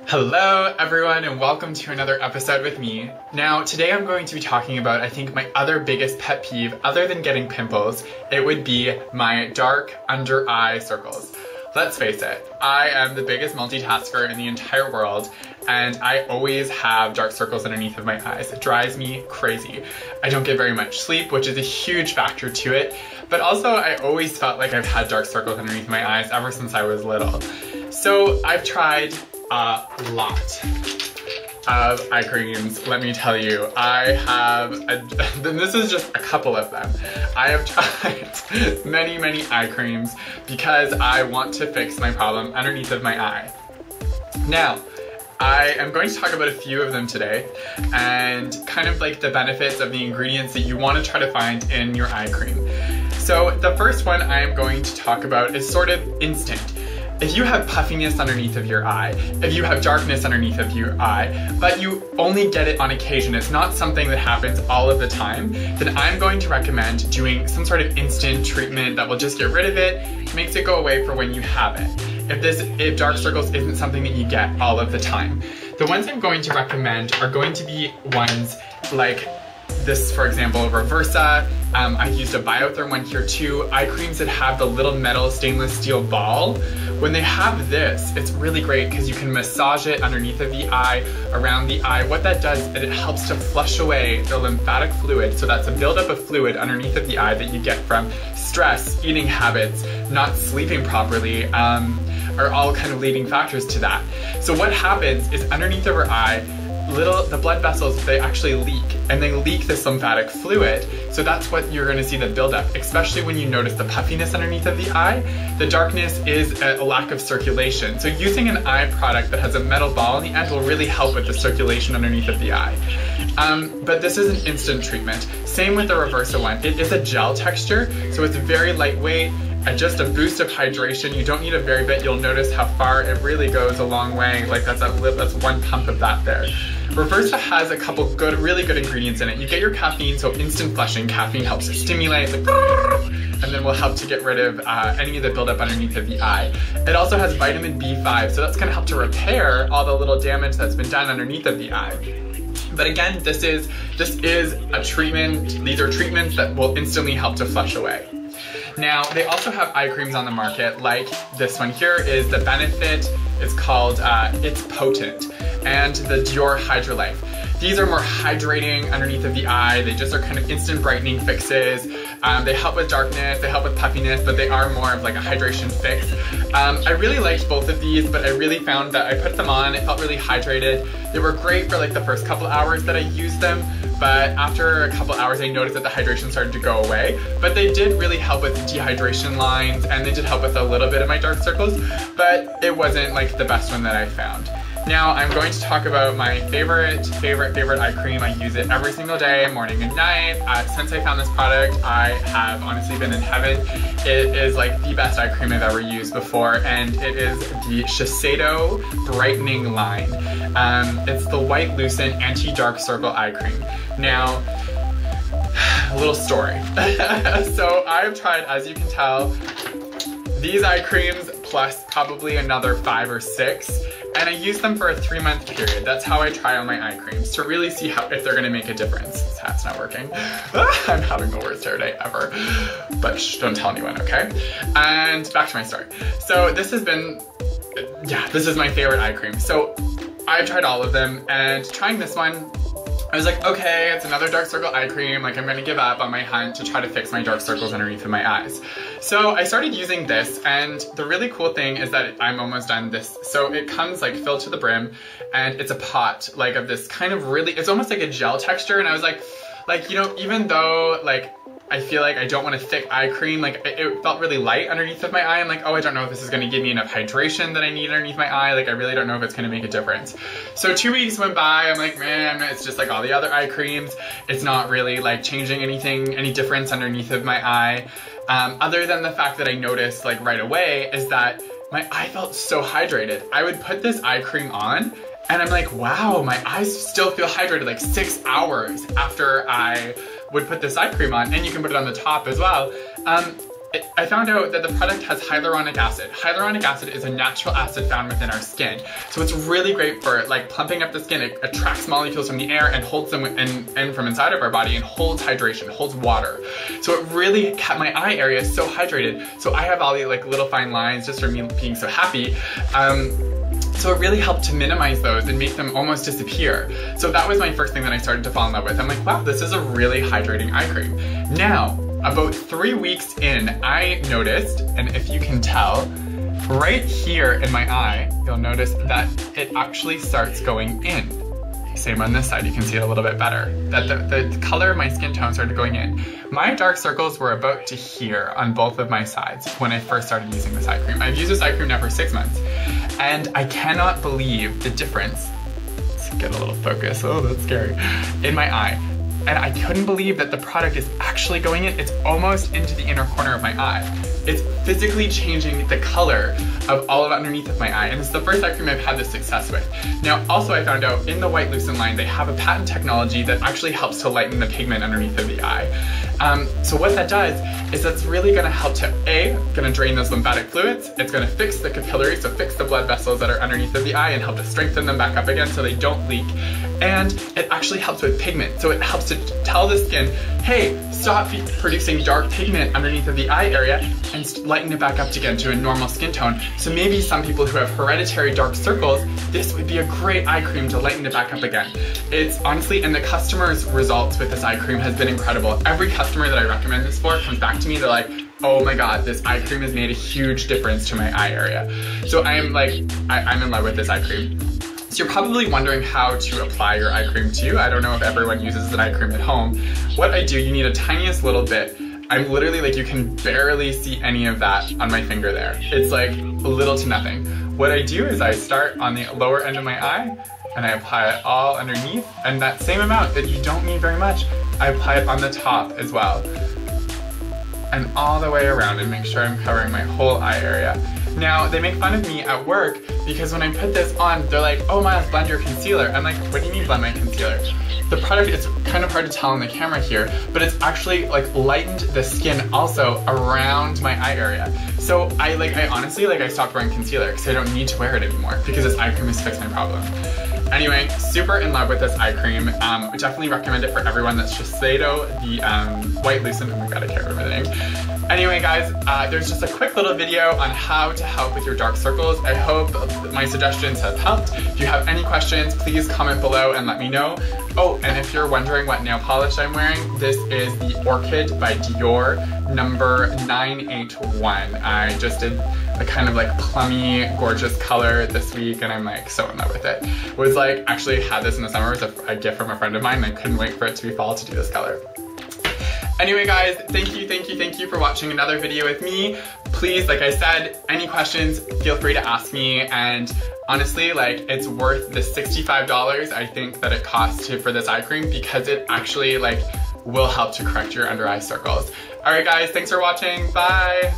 Hello everyone and welcome to another episode with me. Now today I'm going to be talking about I think my other biggest pet peeve other than getting pimples. It would be my dark under eye circles. Let's face it, I am the biggest multitasker in the entire world and I always have dark circles underneath of my eyes. It drives me crazy. I don't get very much sleep, which is a huge factor to it, but also I always felt like I've had dark circles underneath my eyes ever since I was little. So I've tried a lot of eye creams, let me tell you. This is just a couple of them. I have tried many eye creams because I want to fix my problem underneath of my eye. Now, I am going to talk about a few of them today and kind of like the benefits of the ingredients that you want to try to find in your eye cream. So the first one I am going to talk about is sort of instant. If you have puffiness underneath of your eye, if you have darkness underneath of your eye, but you only get it on occasion, it's not something that happens all of the time, then I'm going to recommend doing some sort of instant treatment that will just get rid of it, makes it go away for when you have it. If dark circles isn't something that you get all of the time. The ones I'm going to recommend are going to be ones like this, for example, Reversa. I used a Biotherm one here too. Eye creams that have the little metal stainless steel ball. When they have this, it's really great because you can massage it underneath of the eye, around the eye. What that does is it helps to flush away the lymphatic fluid. So that's a buildup of fluid underneath of the eye that you get from stress, eating habits, not sleeping properly, are all kind of leading factors to that. So what happens is underneath of our eye, the blood vessels, they actually leak, and they leak this lymphatic fluid. So that's what you're going to see the buildup, especially when you notice the puffiness underneath of the eye. The darkness is a lack of circulation. So using an eye product that has a metal ball in the end will really help with the circulation underneath of the eye. But this is an instant treatment. Same with the Reversa one. It is a gel texture, so it's very lightweight. Just a boost of hydration. You don't need a very bit. You'll notice how far it really goes a long way. Like that's one pump of that there. Reversa has a couple really good ingredients in it. You get your caffeine, so instant flushing. Caffeine helps to stimulate, and then will help to get rid of any of the buildup underneath of the eye. It also has vitamin B5, so that's going to help to repair all the little damage that's been done underneath of the eye. But again, this is a treatment. These are treatments that will instantly help to flush away. Now, they also have eye creams on the market, like this one here is the Benefit. It's called It's Potent, and the Dior Hydra. These are more hydrating underneath of the eye. They just are kind of instant brightening fixes. They help with darkness, they help with puffiness, but they are more of like a hydration fix. I really liked both of these, but I really found that I put them on, it felt really hydrated. They were great for like the first couple hours that I used them, but after a couple hours I noticed that the hydration started to go away. But they did really help with dehydration lines, and they did help with a little bit of my dark circles, but it wasn't like the best one that I found. Now I'm going to talk about my favorite eye cream. I use it every single day, morning and night. Since I found this product, I have honestly been in heaven. It is like the best eye cream I've ever used before, and it is the Shiseido Brightening line. It's the White Lucent Anti-Dark Circle Eye Cream. Now, a little story. So I've tried, as you can tell, these eye creams plus probably another 5 or 6. And I use them for a 3-month period. That's how I try on my eye creams, to really see if they're gonna make a difference. This hat's not working. I'm having the worst hair day ever. But shh, don't tell anyone, okay? And back to my story. So this has been, this is my favorite eye cream. So I've tried all of them, and trying this one, I was like, okay, it's another dark circle eye cream, like I'm gonna give up on my hunt to try to fix my dark circles underneath of my eyes. So I started using this, and the really cool thing is that I'm almost done this. So it comes like filled to the brim, and it's a pot, like of this kind of really, it's almost like a gel texture, and I was like, you know, even though like, I feel like I don't want a thick eye cream, like it felt really light underneath of my eye. I'm like, oh, I don't know if this is gonna give me enough hydration that I need underneath my eye. Like I really don't know if it's gonna make a difference. So 2 weeks went by, I'm like, man, it's just like all the other eye creams. It's not really like changing anything, any difference underneath of my eye. Other than the fact that I noticed like right away is that my eye felt so hydrated. I would put this eye cream on and I'm like, wow, my eyes still feel hydrated like 6 hours after I would put this eye cream on, and you can put it on the top as well. I found out that the product has hyaluronic acid. Hyaluronic acid is a natural acid found within our skin. So it's really great for like plumping up the skin. It attracts molecules from the air and holds them in from inside of our body and holds hydration, holds water. So it really kept my eye area so hydrated. So I have all the like little fine lines just from me being so happy. So it really helped to minimize those and make them almost disappear. So that was my first thing that I started to fall in love with. I'm like, wow, this is a really hydrating eye cream. Now, about 3 weeks in, I noticed, and if you can tell, right here in my eye, you'll notice that it actually starts going in. Same on this side, you can see it a little bit better. That the color of my skin tone started going in. My dark circles were about to here on both of my sides when I first started using this eye cream. I've used this eye cream now for 6 months, and I cannot believe the difference. Let's get a little focus, oh that's scary, in my eye. And I couldn't believe that the product is actually going in. It's almost into the inner corner of my eye. It's physically changing the color of all of underneath of my eye, and it's the first eye cream I've had this success with. Now, also I found out in the white Lucent line, they have a patent technology that actually helps to lighten the pigment underneath of the eye. So what that does is that's really gonna help to, gonna drain those lymphatic fluids, it's gonna fix the capillaries, so fix the blood vessels that are underneath of the eye and help to strengthen them back up again so they don't leak. And it actually helps with pigment, so it helps to tell the skin, hey, stop producing dark pigment underneath of the eye area and lighten it back up again to a normal skin tone. So maybe some people who have hereditary dark circles, this would be a great eye cream to lighten it back up again. It's honestly, and the customers' results with this eye cream has been incredible. Every customer that I recommend this for comes back to me, they're like, oh my god, this eye cream has made a huge difference to my eye area. So I am like, I'm in love with this eye cream. So you're probably wondering how to apply your eye cream too. I don't know if everyone uses an eye cream at home. What I do, you need a tiniest little bit. I'm literally like, you can barely see any of that on my finger there. It's like little to nothing. What I do is I start on the lower end of my eye and I apply it all underneath, and that same amount that you don't need very much, I apply it on the top as well. And all the way around and make sure I'm covering my whole eye area. Now, they make fun of me at work because when I put this on, they're like, oh Myles, blend your concealer. I'm like, what do you mean blend my concealer? The product, it's kind of hard to tell on the camera here, but it's actually like lightened the skin also around my eye area. So I honestly, I stopped wearing concealer because I don't need to wear it anymore because this eye cream has fixed my problem. Anyway, super in love with this eye cream. Definitely recommend it for everyone. That's Shiseido, the white Lucent. Oh my god, I can't remember the name. Anyway guys, there's just a quick little video on how to help with your dark circles. I hope my suggestions have helped. If you have any questions, please comment below and let me know. Oh, and if you're wondering what nail polish I'm wearing, this is the Orchid by Dior, number 981. I just did a kind of like plummy, gorgeous color this week, and I'm like so in love with it. Was like, actually had this in the summer as a gift from a friend of mine, and I couldn't wait for it to be fall to do this color. Anyway guys, thank you for watching another video with me. Please, like I said, any questions, feel free to ask me, and honestly, like, it's worth the $65 I think that it costs for this eye cream, because it actually like will help to correct your under eye circles. Alright guys, thanks for watching, bye!